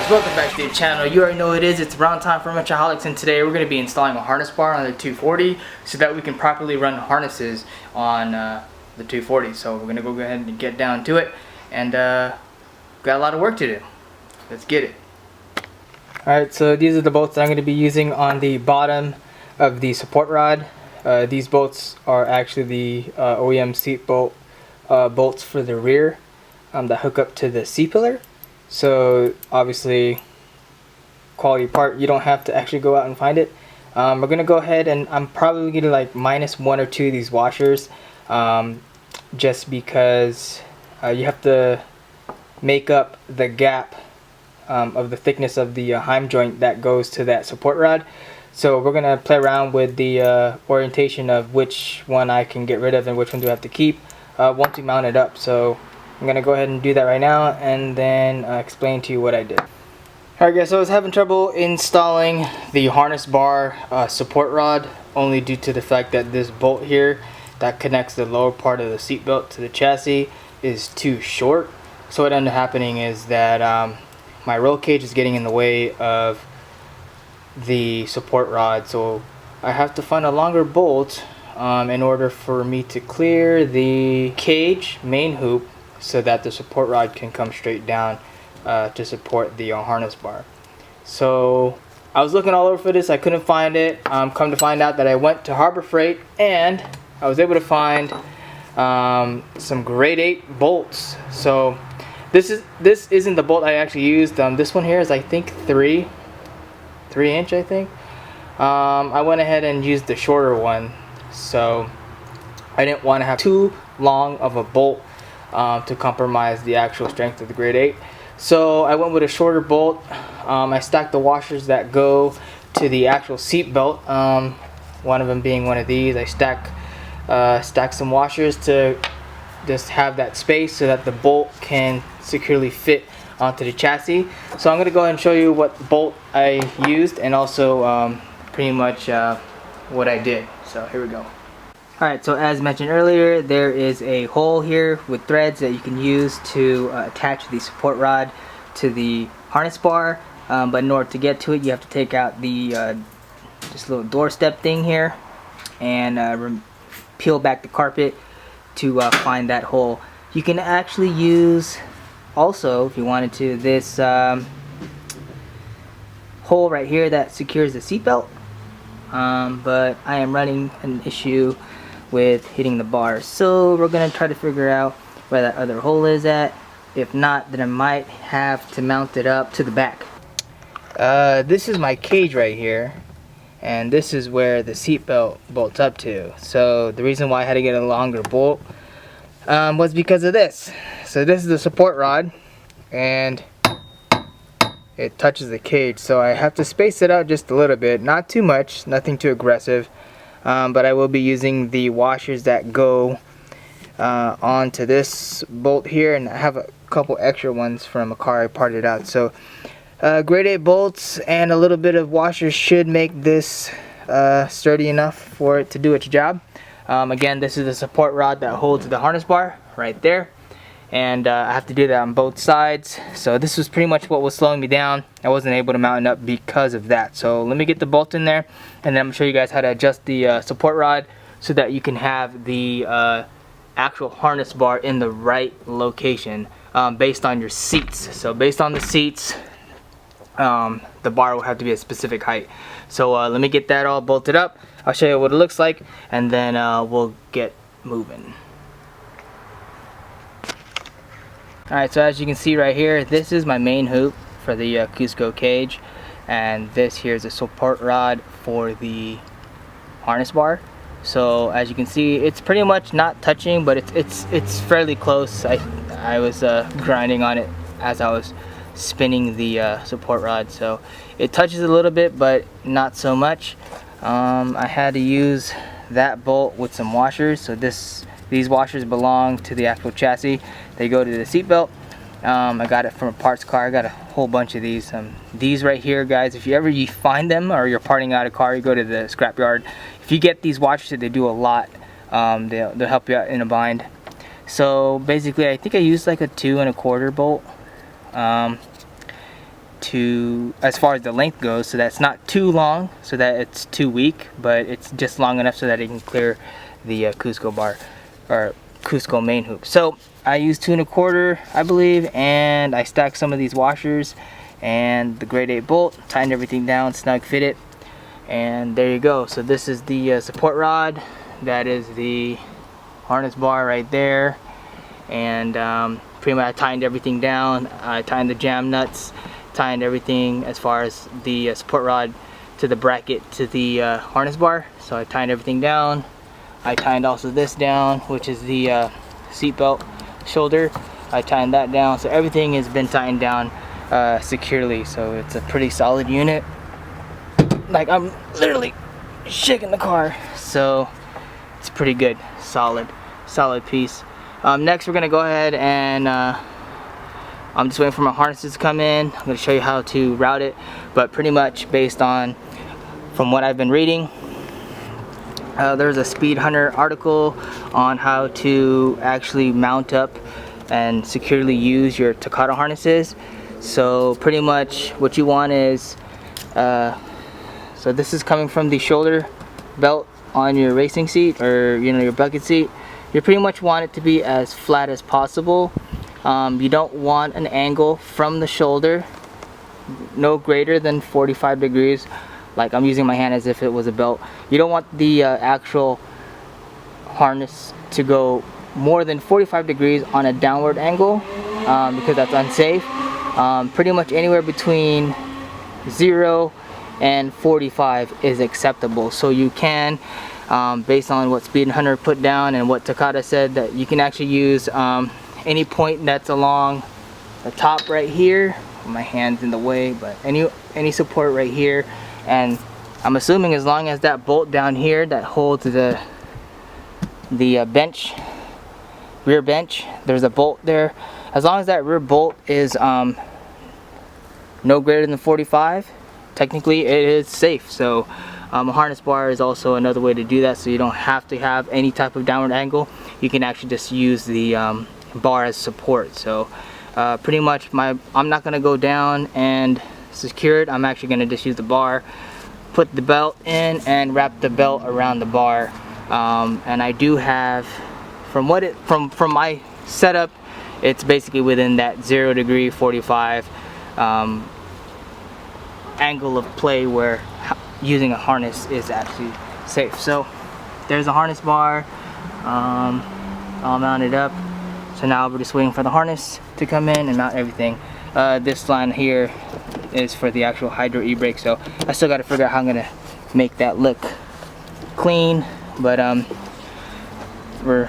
guys, welcome back to the channel. You already know what it is. It's around time for Wrench-a-holics, and today we're going to be installing a harness bar on the 240 so that we can properly run harnesses on the 240. So we're going to go ahead and get down to it, and got a lot of work to do. Let's get it. Alright, so these are the bolts that I'm going to be using on the bottom of the support rod. These bolts are actually the OEM seat bolts for the rear that hook up to the C-pillar. So obviously quality part, you don't have to actually go out and find it. We're gonna go ahead and I'm probably gonna like minus 1 or 2 of these washers, just because you have to make up the gap of the thickness of the heim joint that goes to that support rod. So we're gonna play around with the orientation of which one I can get rid of and which one do I have to keep once we mount it up. So I'm gonna go ahead and do that right now, and then explain to you what I did. Alright guys, so I was having trouble installing the harness bar support rod, only due to the fact that this bolt here that connects the lower part of the seat belt to the chassis is too short. So what ended up happening is that my roll cage is getting in the way of the support rod, so I have to find a longer bolt in order for me to clear the cage main hoop so that the support rod can come straight down to support the harness bar. So I was looking all over for this, I couldn't find it. Come to find out that I went to Harbor Freight and I was able to find some grade 8 bolts. So this isn't the bolt I actually used. This one here is I think 3 inch I think. I went ahead and used the shorter one, so I didn't want to have too long of a bolt to compromise the actual strength of the grade 8. So I went with a shorter bolt. I stacked the washers that go to the actual seat belt, one of them being one of these. I stacked some washers to just have that space so that the bolt can securely fit onto the chassis. So I'm going to go ahead and show you what bolt I used and also pretty much what I did. So here we go. Alright, so as mentioned earlier, there is a hole here with threads that you can use to attach the support rod to the harness bar, but in order to get to it you have to take out the this little doorstep thing here and peel back the carpet to find that hole. You can actually use also, if you wanted to, this hole right here that secures the seatbelt, but I am running an issue with hitting the bar, so we're gonna try to figure out where that other hole is at. If not, then I might have to mount it up to the back. This is my cage right here, and this is where the seatbelt bolts up to. So the reason why I had to get a longer bolt was because of this. So this is the support rod and it touches the cage, so I have to space it out just a little bit, not too much, nothing too aggressive, but I will be using the washers that go onto this bolt here, and I have a couple extra ones from a car I parted out. So grade 8 bolts and a little bit of washers should make this sturdy enough for it to do its job. Again, this is the support rod that holds the harness bar right there, and I have to do that on both sides. So this was pretty much what was slowing me down. I wasn't able to mount it up because of that. So let me get the bolt in there, and then I'm going to show you guys how to adjust the support rod so that you can have the actual harness bar in the right location based on your seats. So based on the seats, the bar will have to be a specific height. So let me get that all bolted up. I'll show you what it looks like, and then we'll get moving. Alright, so as you can see right here, this is my main hoop for the Cusco cage, and this here is a support rod for the harness bar. So as you can see, it's pretty much not touching, but it's fairly close. I was grinding on it as I was spinning the support rod, so it touches a little bit, but not so much. I had to use that bolt with some washers. So these washers belong to the actual chassis. They go to the seat belt. I got it from a parts car. I got a whole bunch of these. These right here, guys, if you find them or you're parting out a car, you go to the scrap yard. If you get these washers, they do a lot. They'll help you out in a bind. So basically, I think I used like a 2 1/4 bolt to, as far as the length goes, so that it's not too long, so that it's too weak, but it's just long enough so that it can clear the Cusco bar, or Cusco main hoop. So I used 2 1/4, I believe, and I stacked some of these washers and the grade 8 bolt, tightened everything down, snug fit it, and there you go. So this is the support rod, that is the harness bar right there, and pretty much I tightened everything down. I tightened the jam nuts, tightened everything as far as the support rod to the bracket to the harness bar. So I tightened everything down. I tightened also this down, which is the seat belt shoulder. I tightened that down, so everything has been tightened down securely. So it's a pretty solid unit. Like, I'm literally shaking the car, so it's pretty good, solid piece. Next, we're gonna go ahead and I'm just waiting for my harnesses to come in. I'm gonna show you how to route it, but pretty much based on from what I've been reading, there's a Speed Hunter article on how to actually mount up and securely use your Takata harnesses. So pretty much what you want is, so this is coming from the shoulder belt on your racing seat, or your bucket seat. You pretty much want it to be as flat as possible. You don't want an angle from the shoulder no greater than 45 degrees. Like, I'm using my hand as if it was a belt. You don't want the actual harness to go more than 45 degrees on a downward angle, because that's unsafe. Pretty much anywhere between 0 and 45 is acceptable. So you can, based on what Speed Hunter put down and what Takata said, that you can actually use any point that's along the top right here. My hand's in the way, but any support right here. And I'm assuming as long as that bolt down here that holds the bench, rear bench, there's a bolt there. As long as that rear bolt is no greater than 45, technically it is safe. So a harness bar is also another way to do that, so you don't have to have any type of downward angle. You can actually just use the bar as support. So pretty much I'm not gonna go down and secure it. I'm actually gonna just use the bar, put the belt in, and wrap the belt around the bar. And I do have, from my setup, it's basically within that 0 degree 45 angle of play where using a harness is actually safe. So there's a harness bar all mounted up. So now we're just waiting for the harness to come in and mount everything. This line here is for the actual hydro e-brake, so I still got to figure out how I'm gonna make that look clean, but we're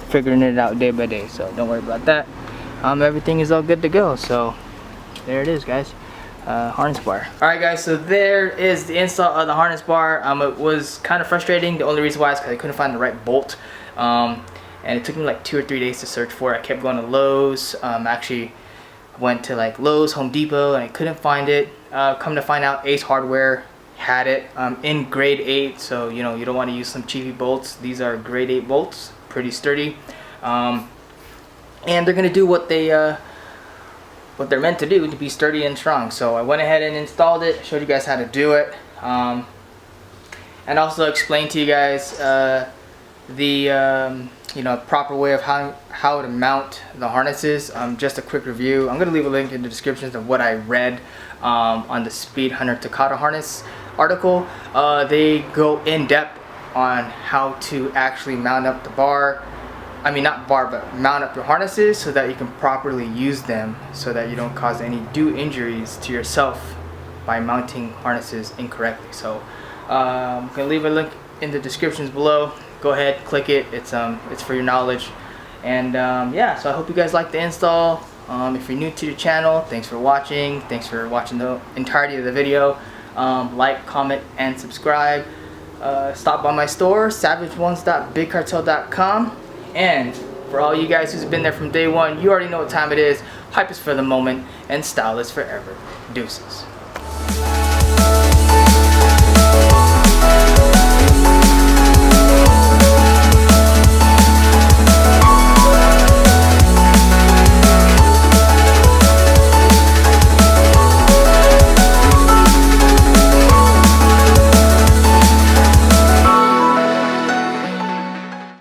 figuring it out day by day, so don't worry about that. Everything is all good to go. So there it is, guys. Harness bar. Alright guys, so there is the install of the harness bar. It was kind of frustrating. The only reason why is because I couldn't find the right bolt, and it took me like 2 or 3 days to search for it. I kept going to Lowe's, actually went to like Lowe's, Home Depot, and I couldn't find it. Come to find out, Ace Hardware had it in grade 8, so you know, you don't want to use some cheapy bolts. These are grade 8 bolts, pretty sturdy, and they're gonna do what they're meant to do, to be sturdy and strong. So I went ahead and installed it, showed you guys how to do it, and also explained to you guys the you know, proper way of how to mount the harnesses. Just a quick review. I'm gonna leave a link in the descriptions of what I read on the Speed Hunter Takata Harness article. They go in depth on how to actually mount up the bar. I mean, not bar, but mount up your harnesses so that you can properly use them, so that you don't cause any due injuries to yourself by mounting harnesses incorrectly. So I'm gonna leave a link in the descriptions below. Go ahead, click it. It's for your knowledge. And yeah, so I hope you guys like the install. If you're new to the channel, thanks for watching. Thanks for watching the entirety of the video. Like, comment, and subscribe. Stop by my store, savageones.bigcartel.com. And for all you guys who's been there from day one, you already know what time it is. Hype is for the moment, and style is forever. Deuces.